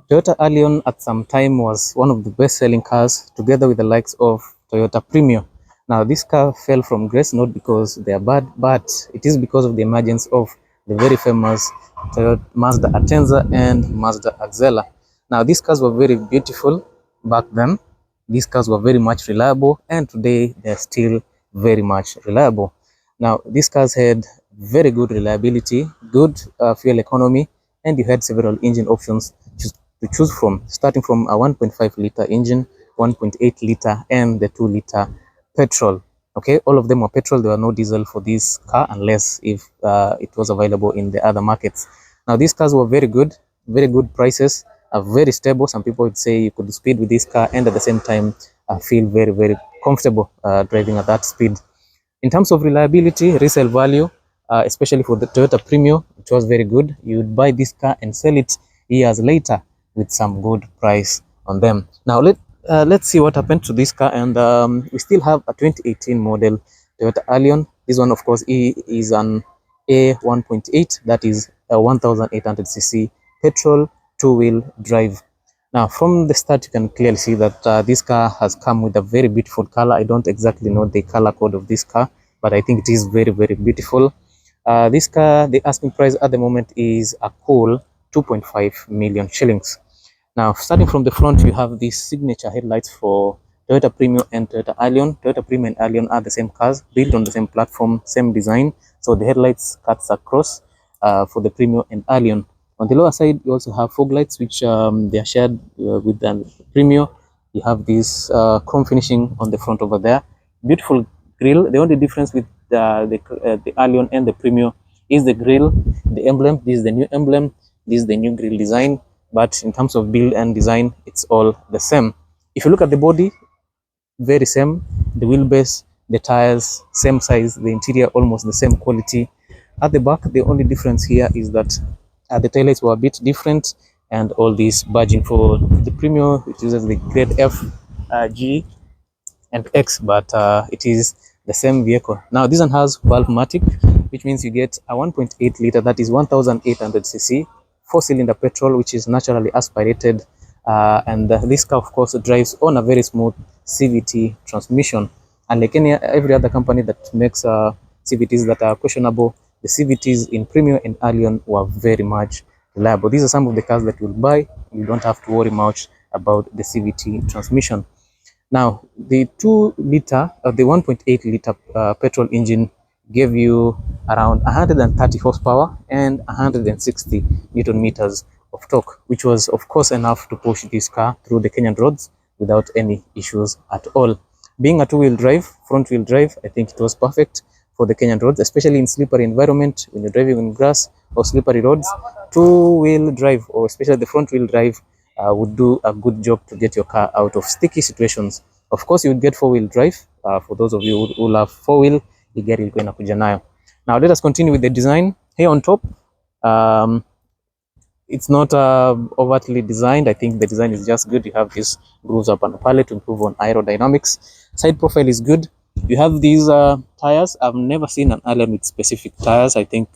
Toyota Allion at some time was one of the best-selling cars, together with the likes of Toyota Premio. Now, this car fell from grace not because they are bad, but it is because of the emergence of the very famous Toyota Mazda Atenza and Mazda Axela. Now, these cars were very beautiful back then. These cars were very much reliable, and today they're still very much reliable. Now, these cars had very good reliability, good fuel economy, and you had several engine options to choose from, starting from a 1.5 liter engine, 1.8 liter, and the 2 liter petrol. Okay, all of them were petrol. There were no diesel for this car unless if it was available in the other markets. Now, these cars were very good prices, are very stable. Some people would say you could speed with this car and at the same time feel very comfortable driving at that speed. In terms of reliability, resale value, especially for the Toyota Premio, it was very good. You would buy this car and sell it years later with some good price on them. Now let's see what happened to this car, and we still have a 2018 model Toyota Allion. This one, of course, is an A 1.8, that is a 1800cc petrol two-wheel drive. Now, from the start, you can clearly see that this car has come with a very beautiful color. I don't exactly know the color code of this car, but I think it is very beautiful. This car, the asking price at the moment is a cool 2.5 million shillings. Now, starting from the front, you have these signature headlights for Toyota Premio and Toyota Allion. Toyota Premio and Allion are the same cars, built on the same platform, same design. So the headlights cuts across for the Premio and Allion. On the lower side, you also have fog lights, which they are shared with the Premio. You have this chrome finishing on the front over there. Beautiful grille. The only difference with the Allion and the Premio is the grille, the emblem. This is the new emblem. This is the new grille design. But in terms of build and design, it's all the same. If you look at the body, very same. The wheelbase, the tires, same size. The interior, almost the same quality. At the back, the only difference here is that the taillights were a bit different, and all this badging for the Premio, it uses the grade F, G, and X, but it is the same vehicle. Now, this one has Valve-matic, which means you get a 1.8 liter, that is 1800cc, 4-cylinder petrol, which is naturally aspirated, and this car, of course, drives on a very smooth CVT transmission. And like every other company that makes CVTs that are questionable, the CVTs in Premio and Allion were very much reliable. These are some of the cars that you'll buy. You don't have to worry much about the CVT transmission. Now, the 2-liter, the 1.8 liter petrol engine gave you around 130 horsepower and 160 Newton meters of torque, which was, of course, enough to push this car through the Kenyan roads without any issues at all. Being a two-wheel drive, front-wheel drive, I think it was perfect for the Kenyan roads, especially in slippery environment when you're driving on grass or slippery roads. Two-wheel drive, or especially the front-wheel drive, would do a good job to get your car out of sticky situations. Of course, you would get four-wheel drive. For those of you who love four-wheel, you get it going kuja nayo. Now, let us continue with the design. Here on top, it's not overtly designed. I think the design is just good. You have these grooves up on the pallet to improve on aerodynamics. Side profile is good. You have these tires. I've never seen an Allion with specific tires. I think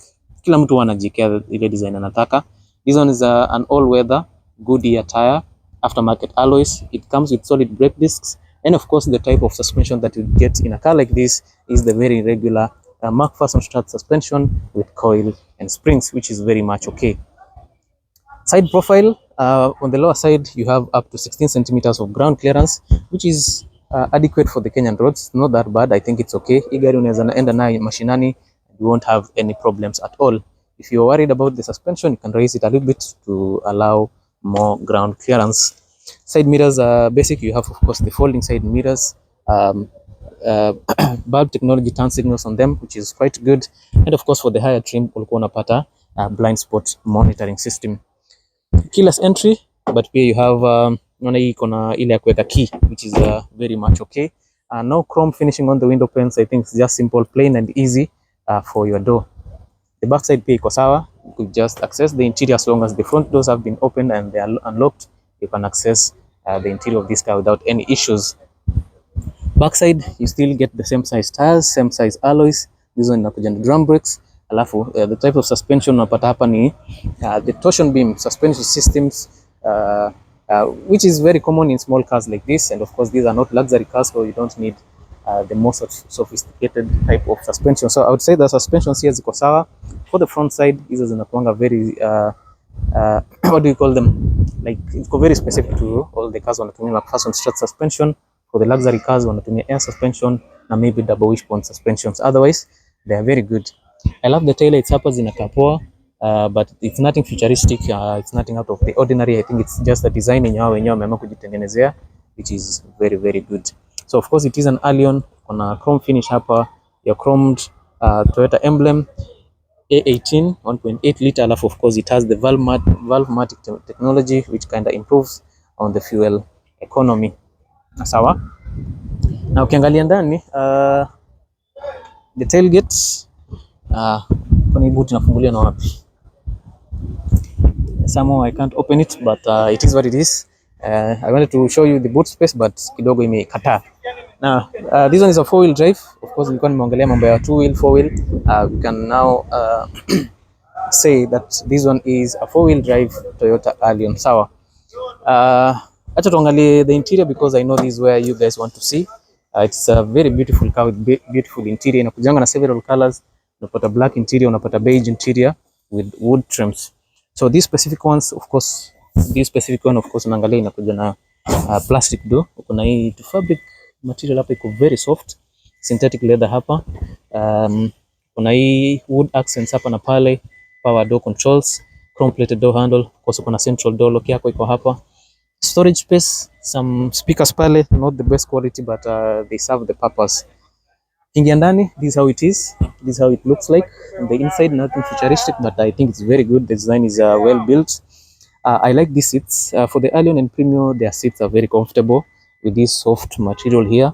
kila mtu anajikia ile design anataka. This one is an all-weather Goodyear tire, aftermarket alloys. It comes with solid brake discs, and of course, the type of suspension that you get in a car like this is the very regular McPherson strut suspension with coil and springs, which is very much okay. Side profile, on the lower side, you have up to 16 centimeters of ground clearance, which is adequate for the Kenyan roads. Not that bad. I think it's okay. Hii gari unaweza enda nayo mashinani, you won't have any problems at all. If you're worried about the suspension, you can raise it a little bit to allow more ground clearance. Side mirrors are basic. You have, of course, the folding side mirrors, bulb technology turn signals on them, which is quite good. And of course, for the higher trim, ulikuwa unapata blind spot monitoring system. Keyless entry, but here you have naona hii iko ile ya kuweka key, which is very much okay. No chrome finishing on the window panes. I think it's just simple, plain and easy for your door. The back side pia iko sawa. You could just access the interior as long as the front doors have been opened and they are unlocked. You can access the interior of this car without any issues. Backside, you still get the same size tires, same size alloys. This one inakuja na drum brakes. Alafu the type of suspension unapata hapa ni the torsion beam suspension systems which is very common in small cars like this. And of course, these are not luxury cars, so you don't need the most sophisticated type of suspension. So I would say the suspensions here ziko sawa. For the front side, hizo zinakuanga very what do you call them, like it's very specific to all the cars wanatumia McPherson strut suspension. For the luxury cars wanatumia air suspension na maybe double wishbone suspensions. Otherwise they are very good. I love the taillights hapa zinakaa poa. But it's nothing futuristic, it's nothing out of the ordinary. I think it's just a design yenye wao wenyewe wameamua kujitengenezea, which is very very good. So of course it is an Allion, kuna chrome finish hapa ya chromed Toyota emblem, A18 1.8 liter, alafu of course it has the valvematic technology which kind of improves on the fuel economy. Sawa, na ukiangalia ndani the tailgate kuna boot inafungulia na wapi, somehow I can't open it, but it is what it is. I wanted to show you the boot space but kidogo imekataa. Now this one is a 4-wheel drive. Of course nilikuwa nimeongelea mambo ya 2-wheel 4-wheel. We can now say that this one is a 4-wheel drive Toyota Allion. Sawa, acha tuangalie the interior because I know this is where you guys want to see. It's a very beautiful car with beautiful interior. Inakujanga na several colors. Unapata black interior, unapata beige interior with wood trims. So these specific ones, of course, unaangalia inakuja na plastic door. Kuna hii fabric material hapa iko very soft, synthetic leather hapa. Kuna hii wood accents hapa na pale, power door controls, chrome plated door handle. Of course kuna central door lock yako iko hapa. Storage space, some speakers pale, not the best quality but they serve the purpose. Ingia ndani, this is how it is. This is how it looks like. The inside, nothing futuristic, but I think it's very good. The design is well built. I like these seats. For the Allion and Premium, their seats are very comfortable with this soft material here.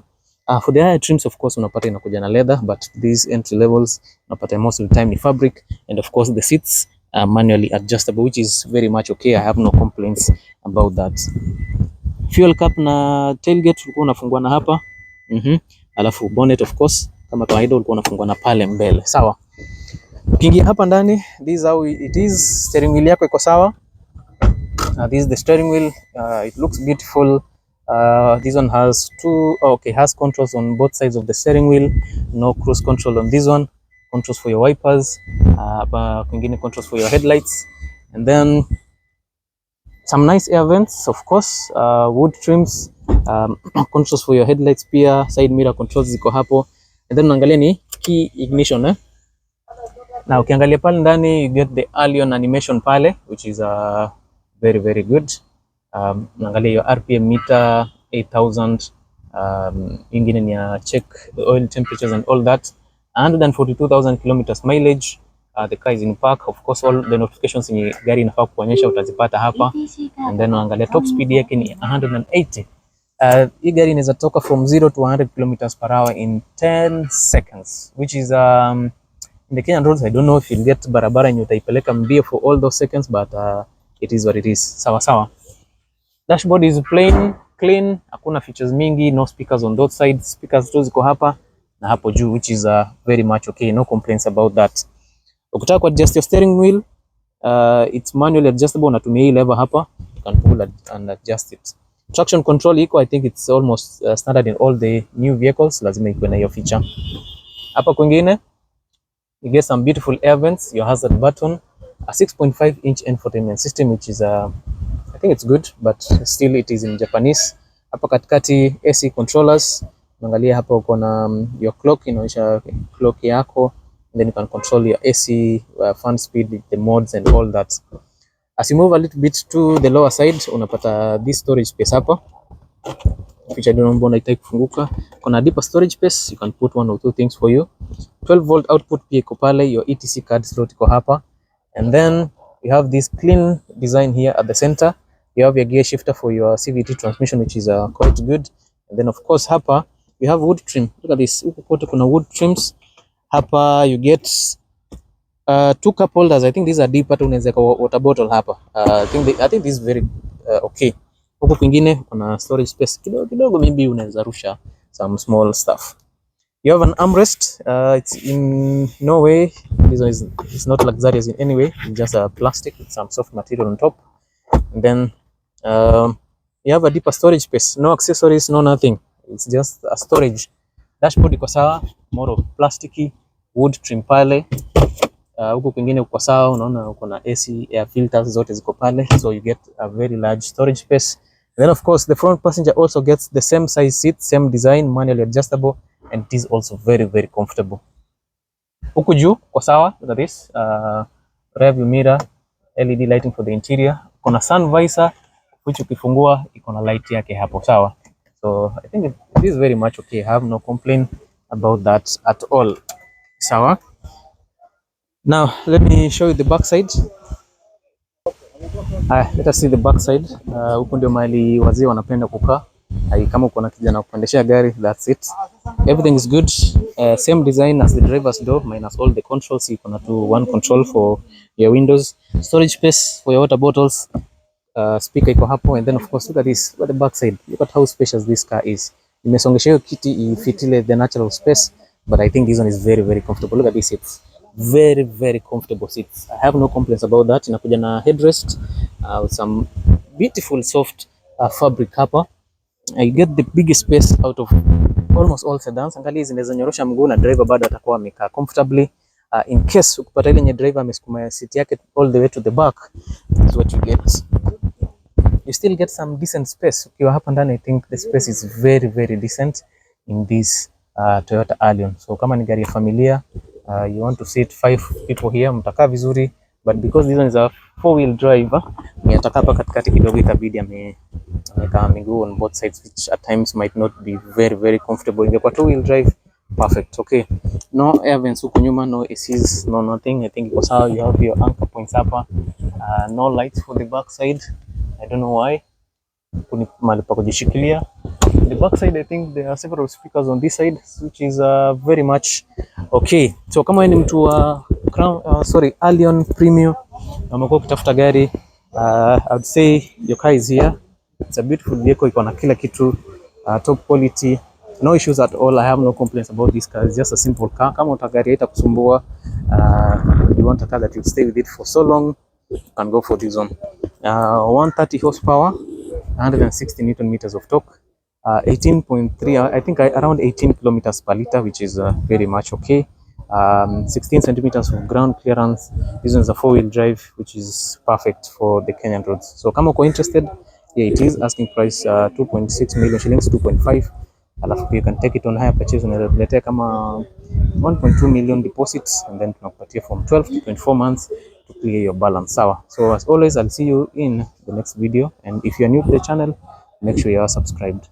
For the higher trims, of course, unapata inakuja na leather, but these entry levels, unapata most of the time ni fabric. And of course, the seats are manually adjustable, which is very much okay. I have no complaints about that. Fuel cap na tailgate ulikuwa unafungua na hapa. Alafu bonnet of course kama kawaida ulikuwa unafungua na pale mbele. Sawa. Ukiingia hapa ndani, this is how it is. Steering wheel yako iko sawa. This is the steering wheel. It looks beautiful. This one has has controls on both sides of the steering wheel. No cruise control on this one. Controls for your wipers. Hapa kwingine controls for your headlights. And then some nice air vents, of course, wood trims, controls for your headlights pia, side mirror controls ziko hapo. And then unaangalia ni key ignition na ukiangalia pale ndani you get the Allion animation pale, which is very very good. Unaangalia your RPM meter 8000, ingine ni check the oil temperatures and all that. 142,000 kilometers mileage. The car is in park. Of course all the notifications ni gari inafaa kuonyesha utazipata hapa. And then unaangalia top speed yake ni 180. Hii gari inaweza toka from 0 to 100 kilometers per hour in 10 seconds, which is in the Kenyan roads I don't know if you'll get barabara yenye utaipeleka mbio for all those seconds, but it is what it is. Sawa sawa. Dashboard is plain clean, hakuna features mingi, no speakers on both sides. Speakers tu ziko hapa na hapo juu, which is very much okay, no complaints about that. Ukitaka ku adjust your steering wheel, it's manually adjustable. Unatumia hii lever hapa, you can pull and adjust it. Traction control iko, I think it's almost standard in all the new vehicles, lazima ikuwe na hiyo feature. Hapa kwingine you get some beautiful air vents, your hazard button, a 6.5 inch infotainment system, which is I think it's good, but still it is in Japanese. Hapa katikati AC controllers, unaangalia hapa uko na your clock, inaonyesha clock yako. Then you can control your AC, fan speed, the modes and all that. As you move a little bit to the lower side, unapata this storage space hapa, which I don't know mbona itaki kufunguka. Kuna deeper storage space, you can put one or two things for you. 12 volt output pia iko pale, your ETC card slot iko hapa. And then you have this clean design here at the center. You have your gear shifter for your CVT transmission, which is quite good. And then of course hapa you have wood trim. Look at this, huko kote kuna wood trims. Hapa you get 2 cup holders. I think these are deep, unaweza kwa water bottle hapa. I think this is very okay. Huko kwingine kuna storage space kidogo, maybe unaweza rusha some small stuff. You have an armrest. It's in no way, this one is not luxurious in any way. It's just a plastic with some soft material on top. And then You have a deeper storage space, no accessories, no nothing. It's just a storage. Dashboard iko sawa, more of plasticky, wood trim pale. Huku kwingine uko sawa, unaona uko na AC, air filters zote ziko pale, so you get a very large storage space. And then of course the front passenger also gets the same size seat, same design, manually adjustable, and it is also very very comfortable. Huku juu kwa sawa, look at this, rear view mirror, LED lighting for the interior, kuna sun visor which ukifungua iko na light yake hapo sawa. So I think it is very much okay. I have no complaint about that at all. Sawa. Now let me show you the back side. Let us see the back side. Huko ndio mahali wazee wanapenda kukaa. Kama uko na kijana kupandishia gari, that's it. Everything is good. Same design as the driver's door minus all the controls. You can do one control for your windows, storage space for your water bottles, speaker iko hapo, and then of course look at this, look at the back side. Look at how spacious this car is. Nimesongesha hiyo kiti ifitile the natural space, but I think this one is very very comfortable. Look at these seats. Very very comfortable seats. I have no complaints about that. Inakuja na headrest with some beautiful soft fabric hapa. I get the biggest space out of almost all sedans. Angalia zinaweza nyorosha mguu na driver bado atakuwa amekaa comfortably. In case ukipata ile nye driver amesukuma seat yake all the way to the back, this is what you get. You still get some decent space. Ukiwa hapa ndani, I think the space is very very decent in this Toyota Allion. So kama ni gari ya familia, you want to sit 5 people here, mtakaa vizuri, but because this one is a 4-wheel drive, atakaa hapa katikati kidogo, itabidi ameweka miguu on both sides, which at times might not be very very comfortable. Ingekuwa 2-wheel drive, perfect. Okay, no air vents huko nyuma, no ACs, no nothing. I think iko sawa. You have your anchor points hapa, no lights for the back side. I don't know why. Kuni mahali pa kujishikilia. The back side, I think there are several speakers on this side, which is very much okay. So kama wewe ni mtu wa Allion Premium na umekuwa ukitafuta gari, I would say your car is here. It's a beautiful vehicle, iko na kila kitu, top quality, no issues at all. I have no complaints about this car. It's just a simple car. Kama utagari haitakusumbua, you want a car that will stay with it for so long, you can go for this one. 130 horsepower, 160 Newton meters of torque, 18.3, I think around 18 kilometers per liter, which is very much okay. 16 centimeters of ground clearance. This one is a 4-wheel drive, which is perfect for the Kenyan roads. So kama uko interested, yeah, it is asking price 2.6 million shillings, 2.5. Alafu you can take it on hire purchase, unaletea kama 1.2 million deposits, and then tunakupatia from 12 to 24 months to clear your balance. Sawa. So as always, I'll see you in the next video, and if you're new to the channel, make sure you are subscribed.